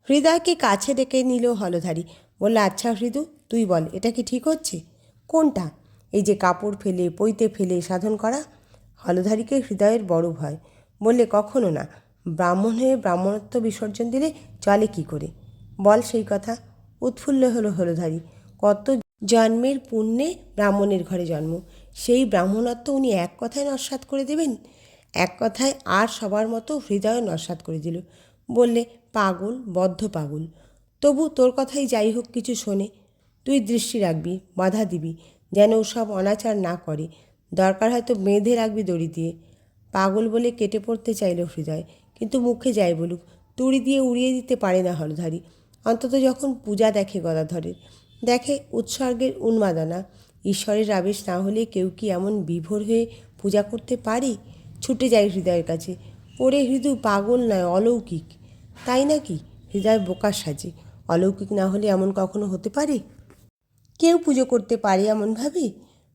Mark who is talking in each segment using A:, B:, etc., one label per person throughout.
A: হৃদয়কে কাছে ডেকে নিল হলধারী। বলল, আচ্ছা হৃদু, তুই বল, এটা কি ঠিক হচ্ছে? কোনটা? এই যে কাপড় ফেলে পইতে ফেলে সাধন করা? হলধারীকে হৃদয়ের বড় ভয়। বললে, কখনো না। ব্রাহ্মণ হয়ে ব্রাহ্মণত্ব বিসর্জন দিলে চলে কি করে? বল সেই কথা। উৎফুল্ল হলো হলধারী। কত জন্মের পুণ্যে ব্রাহ্মণের ঘরে জন্ম, সেই ব্রাহ্মণত্ব উনি এক কথায় নস্যাৎ করে দেবেন? এক কথায় আর সবার মতো হৃদয় নস্যাৎ করে দিল। বললে, পাগল, বদ্ধ পাগল। তবু তোর কথাই যাই হোক, কিছু শোনে। তুই দৃষ্টি রাখবি, বাধা দিবি, যেন ওসব অনাচার না করে। দরকার হয়তো বেঁধে রাখবি দড়ি দিয়ে। পাগল বলে কেটে পড়তে চাইল হৃদয়, কিন্তু মুখে যাই বলুক, তুড়ি দিয়ে উড়িয়ে দিতে পারে না হলধারী। অন্তত যখন পূজা দেখে গদাধরের, দেখে উৎসর্গের উন্মাদনা, ঈশ্বরের আবেশ না হলে কেউ কি এমন বিভোর হয়ে পূজা করতে পারে? ছুটে যায় হৃদয়ের কাছে। ওরে হৃদু, পাগল নয়, অলৌকিক। তাই নাকি? হৃদয় বোকার সাজে। অলৌকিক না হলে এমন কখনো হতে পারে? কেউ পুজো করতে পারে এমনভাবে?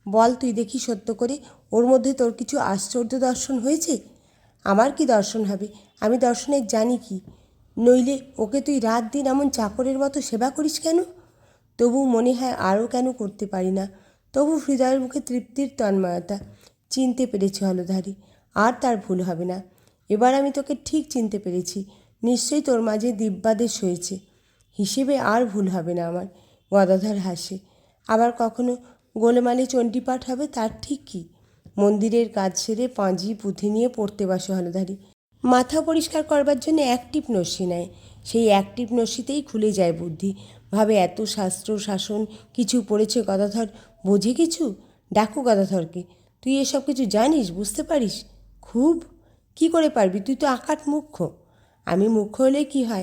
A: বল তুই দেখি সত্য করে, ওর মধ্যে তোর কিছু আশ্চর্য দর্শন হয়েছে? আমার কি দর্শন হবে? আমি দর্শনের জানি কি? নইলে ওকে তুই রাত দিন এমন চাকরের মতো সেবা করিস কেন? তবু মনে হয় আরও কেন করতে পারি না। তবু হৃদয়ের মুখে তৃপ্তির তন্ময়তা। চিনতে পেরেছি হলধারী, আর তার ভুল হবে না। এবার আমি তোকে ঠিক চিনতে পেরেছি। নিশ্চয়ই তোর মাঝে দিব্যাদেশ হয়েছে। হিসেবে আর ভুল হবে না আমার। গদাধর হাসে। আবার কখনো গোলমালে চণ্ডীপাঠ হবে, তার ঠিক কী? মন্দিরের কাজ সেরে পাঁজি পুঁথি নিয়ে পড়তে বসে হলধারী। মাথা পরিষ্কার করবার জন্য এক টিপ নস্যি নেয়। সেই এক টিপ নস্যিতেই খুলে যায় বুদ্ধি। ভাবে, এত শাস্ত্র শাসন কিছু পড়েছে গদাধর, বোঝে কিছু? ডাকু গদাধরকে। তুই এসব কিছু জানিস, বুঝতে পারিস? খুব। কি করে পারবি? তুই তো আকাট মুখ্য। আমি মুখ্য হলে কি হয়?